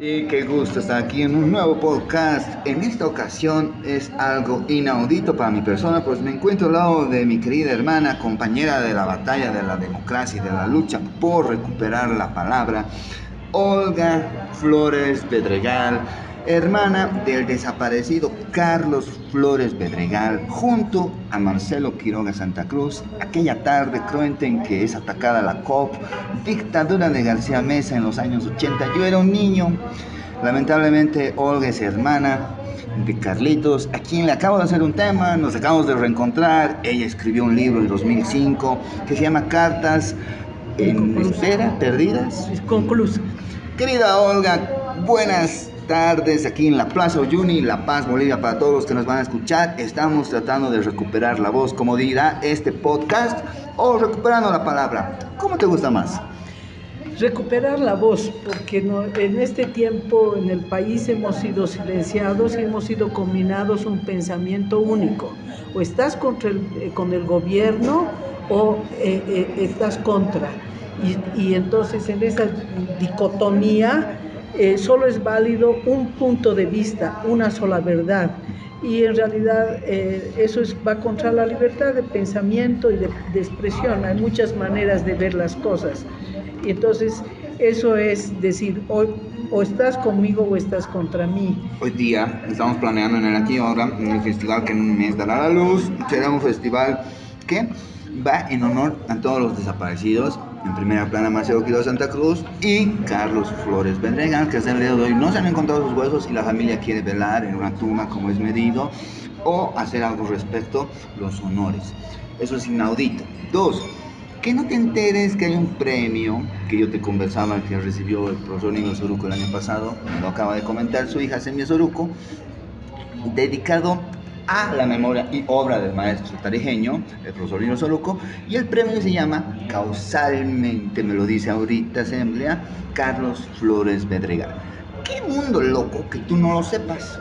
Y qué gusto estar aquí en un nuevo podcast. En esta ocasión es algo inaudito para mi persona, pues me encuentro al lado de mi querida hermana, compañera de la batalla de la democracia y de la lucha por recuperar la palabra, Olga Flores Bedregal, hermana del desaparecido Carlos Flores Bedregal, junto a Marcelo Quiroga Santa Cruz, aquella tarde cruenta en que es atacada la COP, dictadura de García Meza en los años 80. Yo era un niño. Lamentablemente, Olga es hermana de Carlitos, a quien le acabo de hacer un tema, nos acabamos de reencontrar. Ella escribió un libro en 2005 que se llama Cartas en Inconclusa. Espera, Perdidas. Es conclusa. Querida Olga, buenas tardes aquí en la Plaza Uyuni, La Paz, Bolivia, para todos los que nos van a escuchar. Estamos tratando de recuperar la voz, como dirá este podcast, o recuperando la palabra. ¿Cómo te gusta más? Recuperar la voz, porque en este tiempo en el país hemos sido silenciados y hemos sido combinados un pensamiento único. O estás con el gobierno o estás contra. Y entonces en esa dicotomía solo es válido un punto de vista, una sola verdad. Y en realidad va contra la libertad de pensamiento y de expresión. Hay muchas maneras de ver las cosas. Y entonces eso es decir, o estás conmigo o estás contra mí. Hoy día estamos planeando en el aquí y ahora, en el festival que en un mes dará la luz. Será un festival que va en honor a todos los desaparecidos. En primera plana, Marcelo Quiroga Santa Cruz y Carlos Flores Bedregal, que hasta el día de hoy no se han encontrado sus huesos y la familia quiere velar en una tumba como es medido o hacer algo respecto a los honores. Eso es inaudito. Dos, que no te enteres que hay un premio que yo te conversaba que recibió el profesor Nino Soruco el año pasado, me lo acaba de comentar su hija Semia Soruco, dedicado a la memoria y obra del maestro tarijeño, el profesor Nino Soruco, y el premio se llama, causalmente me lo dice ahorita Asamblea, Carlos Flores Bedregal. ¡Qué mundo loco que tú no lo sepas!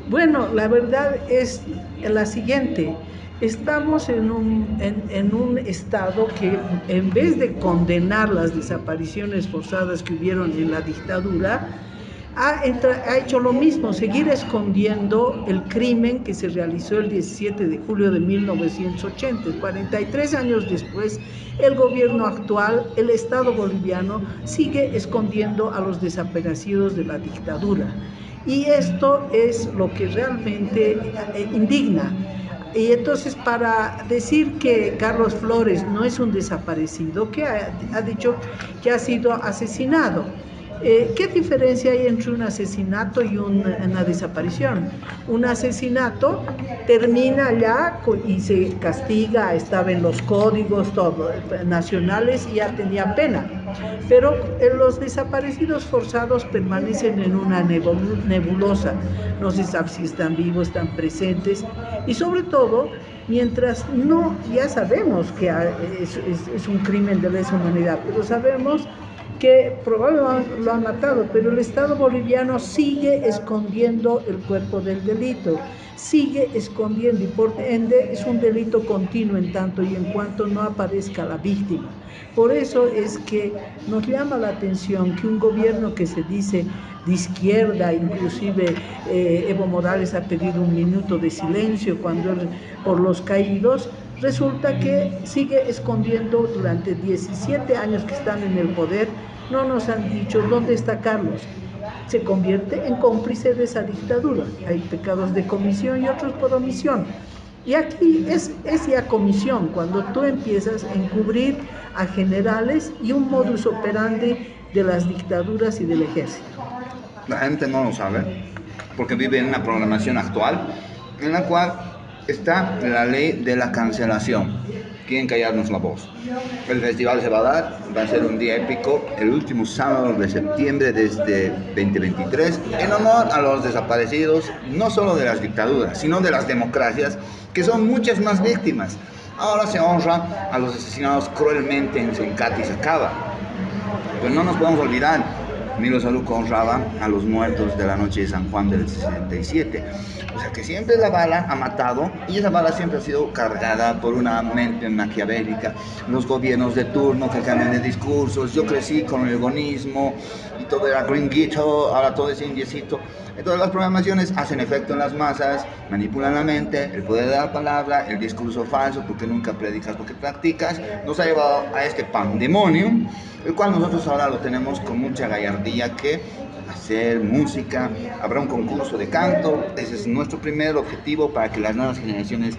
Bueno, la verdad es la siguiente. Estamos en un estado que en vez de condenar las desapariciones forzadas que hubieron en la dictadura, ha hecho lo mismo, seguir escondiendo el crimen que se realizó el 17 de julio de 1980. 43 años después, el gobierno actual, el Estado boliviano, sigue escondiendo a los desaparecidos de la dictadura. Y esto es lo que realmente indigna. Y entonces, para decir que Carlos Flores no es un desaparecido, que ha dicho que ha sido asesinado. ¿Qué diferencia hay entre un asesinato y una desaparición? Un asesinato termina ya y se castiga, estaba en los códigos nacionales y ya tenía pena. Pero los desaparecidos forzados permanecen en una nebulosa. No se sabe si están vivos, están presentes y sobre todo, mientras no, ya sabemos que es un crimen de lesa humanidad, pero sabemos que probablemente lo han matado, pero el Estado boliviano sigue escondiendo el cuerpo del delito, sigue escondiendo y por ende es un delito continuo en tanto y en cuanto no aparezca la víctima. Por eso es que nos llama la atención que un gobierno que se dice de izquierda, inclusive Evo Morales ha pedido un minuto de silencio por los caídos, resulta que sigue escondiendo durante 17 años que están en el poder. No nos han dicho dónde está Carlos. Se convierte en cómplice de esa dictadura. Hay pecados de comisión y otros por omisión. Y aquí es ya comisión, cuando tú empiezas a encubrir a generales y un modus operandi de las dictaduras y del ejército. La gente no lo sabe porque vive en una programación actual en la cual está la ley de la cancelación. Quieren callarnos la voz. El festival se va a dar, va a ser un día épico, el último sábado de septiembre desde 2023, en honor a los desaparecidos, no solo de las dictaduras, sino de las democracias, que son muchas más víctimas. Ahora se honra a los asesinados cruelmente en Sencati y Sacaba. Pero no nos podemos olvidar Milo Saluco honraba a los muertos de la noche de San Juan del 67. O sea que siempre la bala ha matado y esa bala siempre ha sido cargada por una mente maquiavélica. Los gobiernos de turno que cambian de discursos. Yo crecí con el egoísmo y todo era gringuito, ahora todo es indiecito. Entonces las programaciones hacen efecto en las masas, manipulan la mente, el poder de la palabra, el discurso falso, porque nunca predicas lo que practicas, nos ha llevado a este pandemonium, el cual nosotros ahora lo tenemos con mucha gallardía que hacer música, habrá un concurso de canto, ese es nuestro primer objetivo para que las nuevas generaciones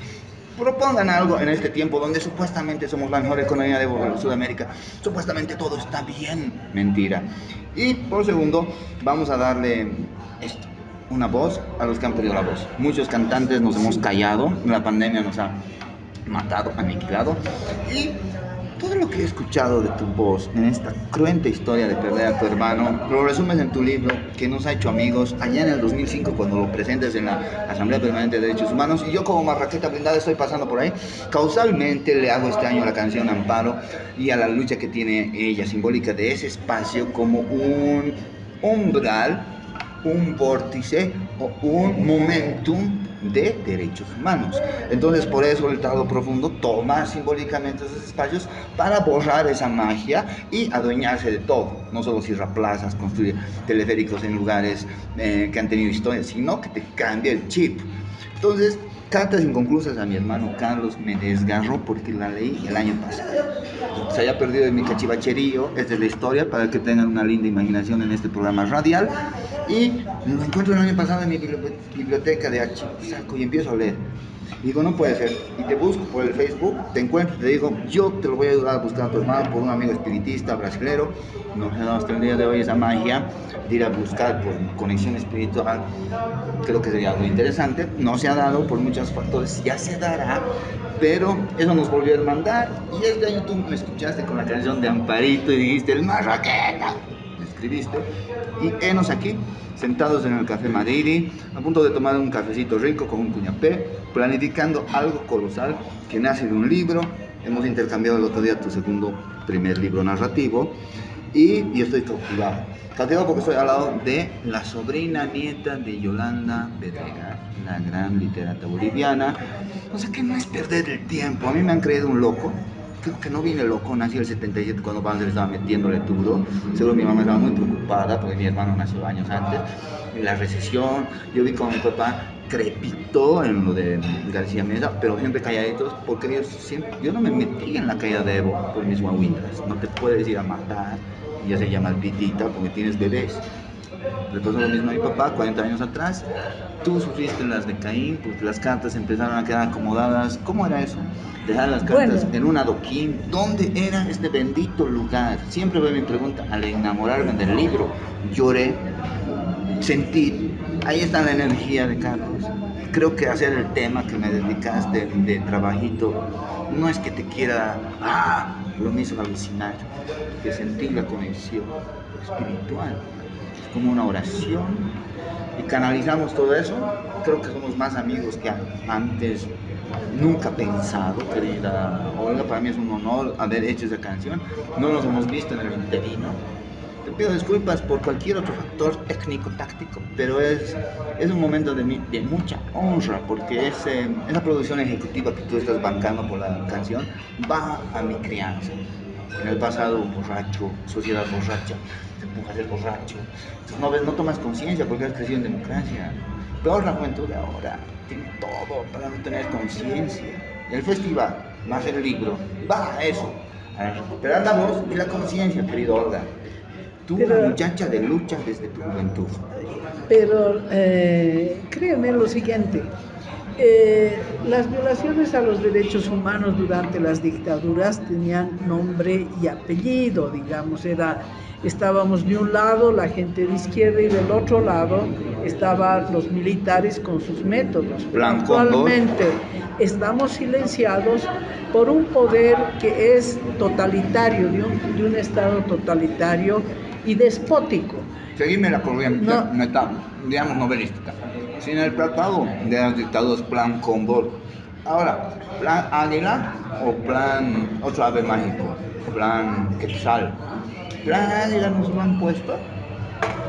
propongan algo en este tiempo donde supuestamente somos la mejor economía de Sudamérica, supuestamente todo está bien, mentira. Y por segundo, vamos a darle esto, una voz a los que han perdido la voz. Muchos cantantes nos hemos callado, la pandemia nos ha matado, aniquilado, y todo lo que he escuchado de tu voz en esta cruenta historia de perder a tu hermano, lo resumes en tu libro que nos ha hecho amigos allá en el 2005 cuando lo presentes en la Asamblea Permanente de Derechos Humanos, y yo como Marraqueta Blindada estoy pasando por ahí. Causalmente le hago este año la canción Amparo y a la lucha que tiene ella, simbólica de ese espacio como un umbral, un vórtice o un momentum de derechos humanos. Entonces por eso el Estado Profundo toma simbólicamente esos espacios para borrar esa magia y adueñarse de todo, no solo cierra plazas, construye teleféricos en lugares que han tenido historia, sino que te cambia el chip. Entonces, cartas inconclusas a mi hermano Carlos me desgarró porque la leí el año pasado. Se haya perdido en mi cachivacherío, esta es la historia para que tengan una linda imaginación en este programa radial. Y lo encuentro el año pasado en mi biblioteca de archivos, saco y empiezo a leer. Digo, no puede ser. Y te busco por el Facebook, te encuentro y te digo, yo te lo voy a ayudar a buscar a tu hermano por un amigo espiritista brasilero. No se ha dado hasta el día de hoy esa magia de ir a buscar por conexión espiritual. Creo que sería algo interesante. No se ha dado por muchos factores, ya se dará. Pero eso nos volvió a hermandar. Y este año tú me escuchaste con la canción de Amparito y dijiste, el Marraqueta. Escribiste. Y enos aquí, sentados en el Café Madiri, a punto de tomar un cafecito rico con un cuñapé, planificando algo colosal que nace de un libro. Hemos intercambiado el otro día tu primer libro narrativo y yo estoy cautivado porque estoy al lado de la sobrina nieta de Yolanda Bedregar, la gran literata boliviana. O sea que no es perder el tiempo. A mí me han creído un loco. Creo que no vine loco, nací el 77 cuando Banzer estaba metiéndole duro. Seguro mi mamá estaba muy preocupada porque mi hermano nació años antes. Y la recesión, yo vi como mi papá crepitó en lo de García Mesa, pero siempre calladitos porque yo no me metí en la caída de Evo por mis guaguitas. No te puedes ir a matar, ya se llama pitita porque tienes bebés. Le pasó lo mismo a mi papá 40 años atrás. Tú sufriste las de Caín porque las cartas empezaron a quedar acomodadas. ¿Cómo era eso? Dejar las cartas en un adoquín. ¿Dónde era este bendito lugar? Siempre fue mi pregunta al enamorarme del libro. Lloré, sentí. Ahí está la energía de Carlos. Creo que hacer el tema que me dedicaste de trabajito no es que te quiera, lo me hizo alucinar, que sentí la conexión espiritual. Es como una oración y canalizamos todo eso. Creo que somos más amigos que antes. Nunca pensado, querida Olga, para mí es un honor haber hecho esa canción. No nos hemos visto en el interino. Te pido disculpas por cualquier otro factor técnico, táctico, pero es un momento de mucha honra porque esa producción ejecutiva que tú estás bancando por la canción va a mi crianza. En el pasado, borracho, sociedad borracha, te empujas a ser borracho. Entonces, no tomas conciencia porque has crecido en democracia. Peor la juventud de ahora, tiene todo para no tener conciencia. El festival, más el libro, va a eso, a recuperar la voz y la conciencia, querido Olga. Tú, una muchacha de lucha desde tu juventud. Pero créeme lo siguiente. Las violaciones a los derechos humanos durante las dictaduras tenían nombre y apellido, digamos, estábamos de un lado la gente de izquierda y del otro lado estaban los militares con sus métodos. Actualmente estamos silenciados por un poder que es totalitario, de un estado totalitario y despótico. Seguime la corriente, digamos novelística. Sin el tratado de las dictaduras, plan Condor. Ahora, plan Águila o plan otro ave mágico, plan Quetzal. Plan Águila nos lo han puesto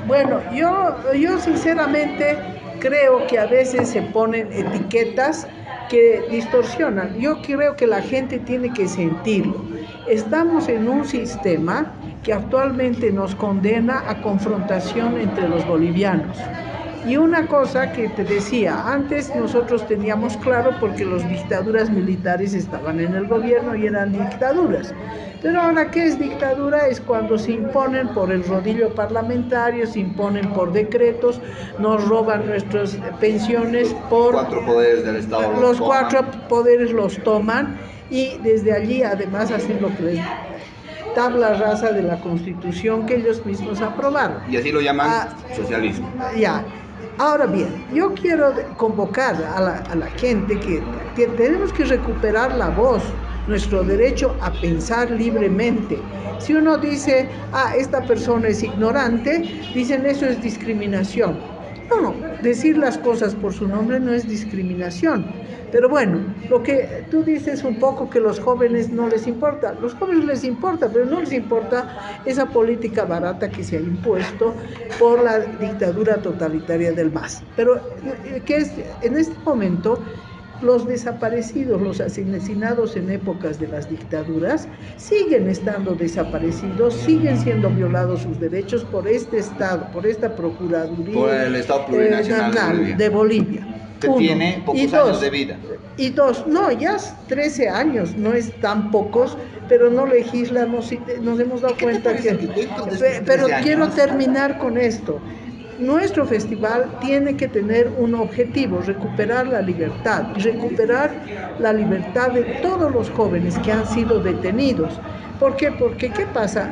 Bueno, yo sinceramente creo que a veces se ponen etiquetas que distorsionan. Yo creo que la gente tiene que sentirlo. Estamos en un sistema que actualmente nos condena a confrontación entre los bolivianos. Y una cosa que te decía, antes nosotros teníamos claro porque las dictaduras militares estaban en el gobierno y eran dictaduras. Pero ahora, ¿qué es dictadura? Es cuando se imponen por el rodillo parlamentario, se imponen por decretos, nos roban nuestras pensiones por... Cuatro poderes del Estado. Los cuatro poderes los toman y desde allí además hacen lo que les tabla rasa de la Constitución que ellos mismos aprobaron. Y así lo llaman socialismo. Ya. Ahora bien, yo quiero convocar a la gente que tenemos que recuperar la voz, nuestro derecho a pensar libremente. Si uno dice, esta persona es ignorante, dicen eso es discriminación. No, decir las cosas por su nombre no es discriminación. Pero bueno, lo que tú dices un poco que los jóvenes no les importa. Los jóvenes les importa, pero no les importa esa política barata que se ha impuesto por la dictadura totalitaria del MAS. Pero que es, en este momento, los desaparecidos, los asesinados en épocas de las dictaduras, siguen estando desaparecidos, siguen siendo violados sus derechos por este Estado, por esta Procuraduría por el Estado Plurinacional de Bolivia. Que tiene pocos años de vida. Y dos, no, ya 13 años, no es tan pocos, pero no legisla, nos hemos dado cuenta que... Pero quiero terminar con esto. Nuestro festival tiene que tener un objetivo, recuperar la libertad de todos los jóvenes que han sido detenidos. ¿Por qué? Porque, ¿qué pasa?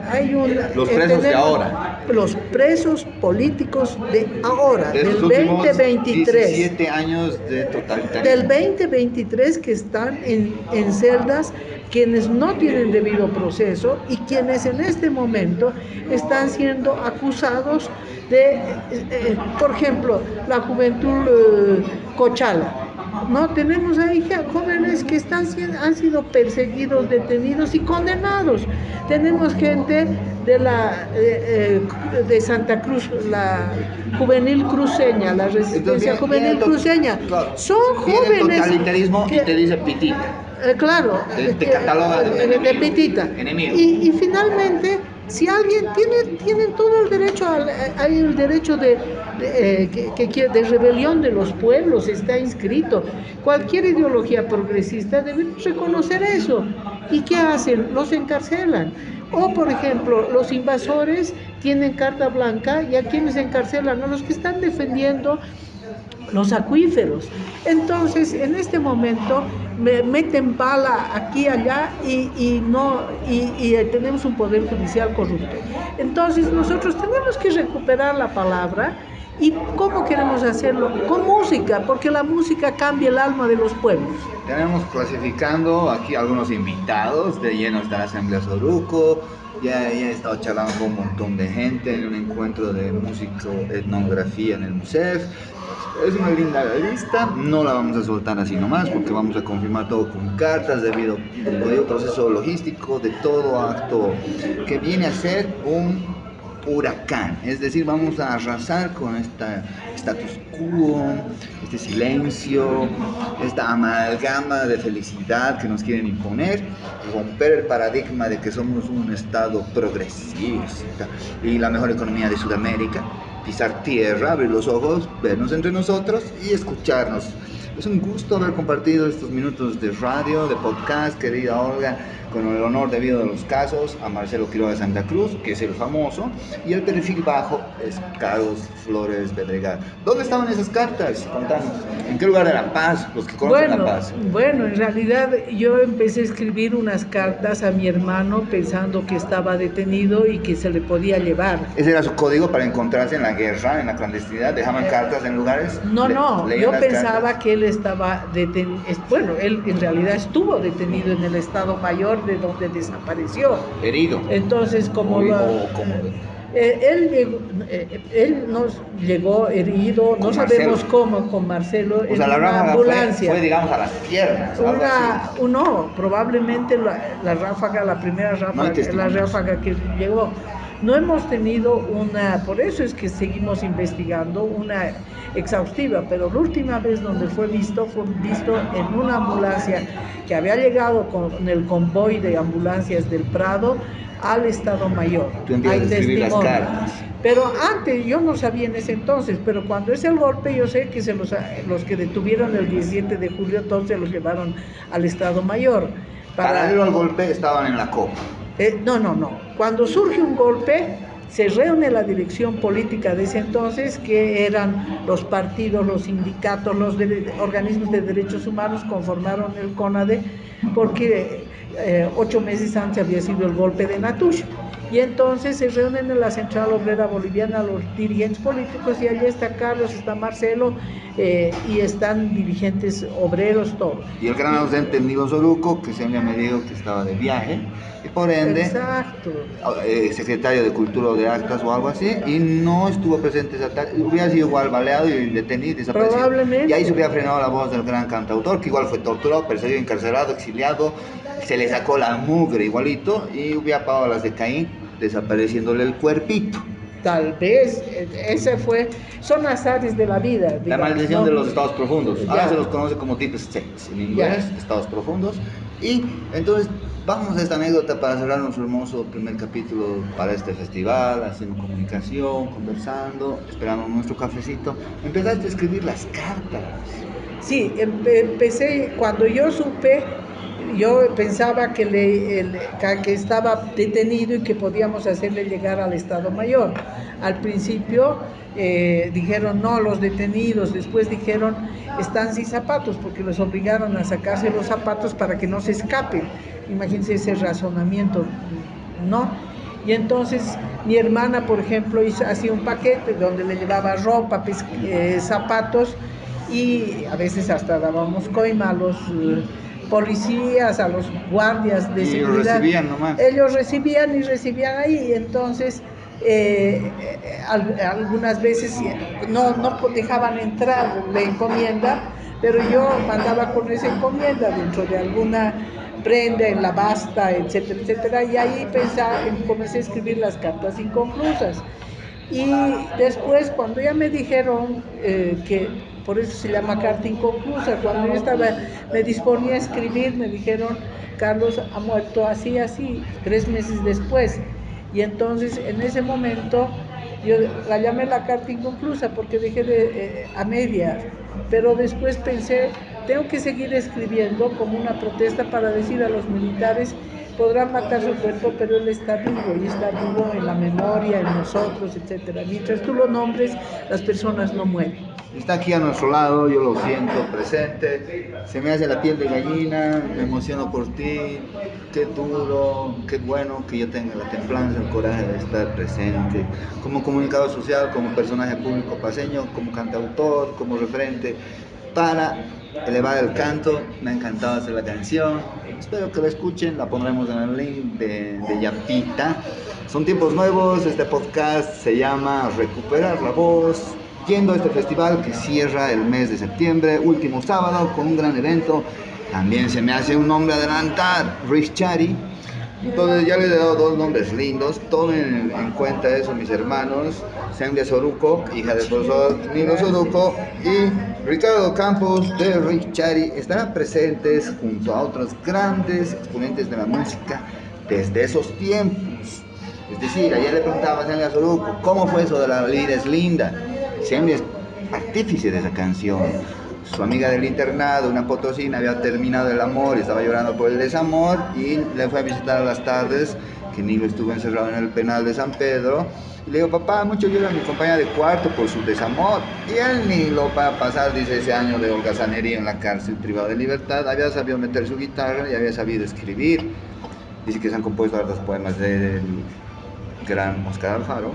Los presos de ahora. Los presos políticos de ahora, de del 2023. 17 años de totalitarismo. Del 2023 que están en celdas, quienes no tienen debido proceso y quienes en este momento están siendo acusados de, por ejemplo, la juventud Cochala. No, tenemos ahí jóvenes que han sido perseguidos, detenidos y condenados. Tenemos gente de Santa Cruz, la juvenil cruceña, la resistencia juvenil cruceña. Claro, son jóvenes. El totalitarismo y te dice pitita. Claro, te cataloga de pitita. Enemigo. Y finalmente, si alguien tiene todo el derecho, hay el derecho de rebelión de los pueblos, está inscrito. Cualquier ideología progresista debe reconocer eso. ¿Y qué hacen? Los encarcelan. O, por ejemplo, los invasores tienen carta blanca y a quienes encarcelan, a los que están defendiendo los acuíferos. Entonces, en este momento me meten bala aquí y allá y tenemos un poder judicial corrupto. Entonces, nosotros tenemos que recuperar la palabra. ¿Y cómo queremos hacerlo? Con música, porque la música cambia el alma de los pueblos. Tenemos clasificando aquí algunos invitados, de lleno está la Asamblea Soruco, ya he estado charlando con un montón de gente en un encuentro de músico-etnografía en el MUSEF. Es una linda lista, no la vamos a soltar así nomás porque vamos a confirmar todo con cartas debido al proceso logístico de todo acto que viene a ser un huracán, es decir, vamos a arrasar con esta status quo, este silencio, esta amalgama de felicidad que nos quieren imponer, romper el paradigma de que somos un estado progresista y la mejor economía de Sudamérica, pisar tierra, abrir los ojos, vernos entre nosotros y escucharnos. Es un gusto haber compartido estos minutos de radio, de podcast, querida Olga, con el honor debido a los casos a Marcelo Quiroga de Santa Cruz, que es el famoso, y el perfil bajo es Carlos Flores Bedregal. ¿Dónde estaban esas cartas? Contanos. ¿En qué lugar de La Paz? Los que conocen La Paz. Bueno, en realidad yo empecé a escribir unas cartas a mi hermano pensando que estaba detenido y que se le podía llevar. ¿Ese era su código para encontrarse en la guerra, en la clandestinidad? ¿Dejaban cartas en lugares? No, yo pensaba cartas. que él estaba detenido. Bueno, él en realidad estuvo detenido en el Estado Mayor, de donde desapareció. Herido. Entonces, como él nos llegó herido, no sabemos cómo, con Marcelo, en una ambulancia. Fue, digamos, a las piernas. No, probablemente la ráfaga, la primera ráfaga, la ráfaga que llegó. No hemos tenido una, por eso es que seguimos investigando, una exhaustiva, pero la última vez donde fue visto en una ambulancia que había llegado con el convoy de ambulancias del Prado al Estado Mayor. Tú empiezas Hay a escribir las testimonio. cartas. Pero antes, yo no sabía en ese entonces, pero cuando es el golpe, yo sé que los que detuvieron el 17 de julio, todos se los llevaron al Estado Mayor. Paralelo al golpe estaban en la copa. No. Cuando surge un golpe, se reúne la dirección política de ese entonces, que eran los partidos, los sindicatos, los organismos de derechos humanos, conformaron el CONADE, porque 8 meses antes había sido el golpe de Natush. Y entonces se reúnen en la Central Obrera Boliviana los dirigentes políticos, y allí está Carlos, está Marcelo, y están dirigentes obreros, todo. Y el gran ausente Nilo Soruco, que siempre me dijo que estaba de viaje, y por ende, exacto, secretario de Cultura o de Actas o algo así, y no estuvo presente esa tarde. Hubiera sido igual baleado y detenido, desaparecido. Probablemente. Y ahí se hubiera frenado la voz del gran cantautor, que igual fue torturado, perseguido, encarcelado, exiliado, se le sacó la mugre igualito, y hubiera pagado las de Caín, desapareciéndole el cuerpito. Tal vez, son azares de la vida. La Digamos, maldición ¿no? de los estados profundos. Ahora Ya. se los conoce como deep states en inglés, estados profundos. Y entonces vamos a esta anécdota para cerrar nuestro hermoso primer capítulo para este festival, haciendo comunicación, conversando, esperando nuestro cafecito. Empezaste a escribir las cartas. Sí, empecé, cuando yo supe, yo pensaba que estaba detenido y que podíamos hacerle llegar al Estado Mayor. Al principio dijeron no, los detenidos, después dijeron están sin zapatos, porque los obligaron a sacarse los zapatos para que no se escapen. Imagínense ese razonamiento, ¿no? Y entonces mi hermana, por ejemplo, hacía un paquete donde le llevaba ropa, zapatos, y a veces hasta dábamos coima a los policías, a los guardias de seguridad. Ellos recibían nomás. Ellos recibían y recibían ahí. Entonces, algunas veces no dejaban entrar la encomienda, pero yo mandaba con esa encomienda dentro de alguna prenda, en la basta, etcétera, etcétera, y ahí comencé a escribir las cartas inconclusas. Y después, cuando ya me dijeron que por eso se llama carta inconclusa, cuando yo me disponía a escribir, me dijeron, Carlos ha muerto así, 3 meses después. Y entonces, en ese momento, yo la llamé la carta inconclusa porque dejé a medias. Pero después pensé, tengo que seguir escribiendo como una protesta para decir a los militares, podrán matar su cuerpo, pero él está vivo, y está vivo en la memoria, en nosotros, etcétera. Mientras tú lo nombres, las personas no mueren. Está aquí a nuestro lado, yo lo siento presente, se me hace la piel de gallina, me emociono por ti, qué duro, qué bueno que yo tenga la templanza, el coraje de estar presente, como comunicador social, como personaje público paseño, como cantautor, como referente, para elevar el canto. Me ha encantado hacer la canción, espero que la escuchen, la pondremos en el link de Yapita. Son tiempos nuevos, este podcast se llama Recuperar la Voz, yendo a este festival que cierra el mes de septiembre, último sábado, con un gran evento. También se me hace un nombre adelantar, Rich Chari. Entonces ya les he dado 2 nombres lindos, tomen en cuenta eso mis hermanos, Sandra Soruco, hija del profesor Nilo Soruco, y Ricardo Campos de Rich Chari estarán presentes junto a otros grandes exponentes de la música desde esos tiempos. Es decir, ayer le preguntaba a Sandra Soruco, ¿cómo fue eso de La Vida es Linda? Sandra es artífice de esa canción. Su amiga del internado, una potosina, había terminado el amor y estaba llorando por el desamor, y le fue a visitar a las tardes, que Nilo estuvo encerrado en el penal de San Pedro, y le dijo, papá, mucho llora mi compañera de cuarto por su desamor. Y él, Nilo, para pasar, dice, ese año de holgazanería en la cárcel privada de libertad, había sabido meter su guitarra y había sabido escribir. Dice que se han compuesto hartos poemas del gran Oscar Alfaro.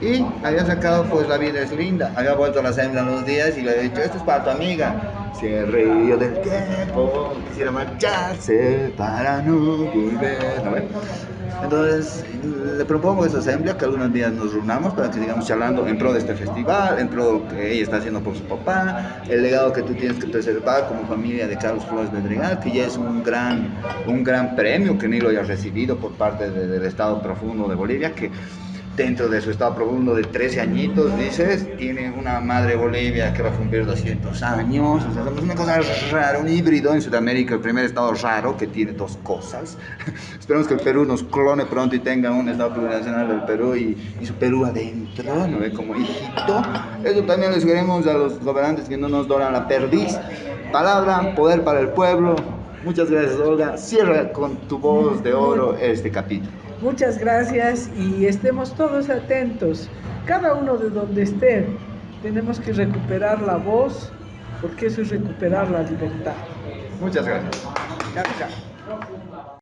Y había sacado pues La Vida es Linda, había vuelto a la hembra unos días y le había dicho, esto es para tu amiga. Se reíó del tiempo, quisiera marcharse para no volver, ¿no? Entonces le propongo a esa asamblea que algunos días nos reunamos para que sigamos charlando en pro de este festival, en pro de lo que ella está haciendo por su papá, el legado que tú tienes que preservar como familia de Carlos Flores Bedregal, que ya es un gran premio que Nilo haya recibido por parte del Estado profundo de Bolivia, que dentro de su estado profundo de 13 añitos, dices, tiene una madre Bolivia que va a cumplir 200 años, o sea, somos una cosa rara, un híbrido en Sudamérica, el primer estado raro que tiene dos cosas. Esperemos que el Perú nos clone pronto y tenga un estado plurinacional del Perú y su Perú adentro, ¿no ve? Como hijito. Eso también les queremos a los gobernantes que no nos doran la perdiz. Palabra, poder para el pueblo. Muchas gracias, Olga. Cierra con tu voz de oro este capítulo. Muchas gracias y estemos todos atentos, cada uno de donde esté. Tenemos que recuperar la voz, porque eso es recuperar la libertad. Muchas gracias. Chao, chao.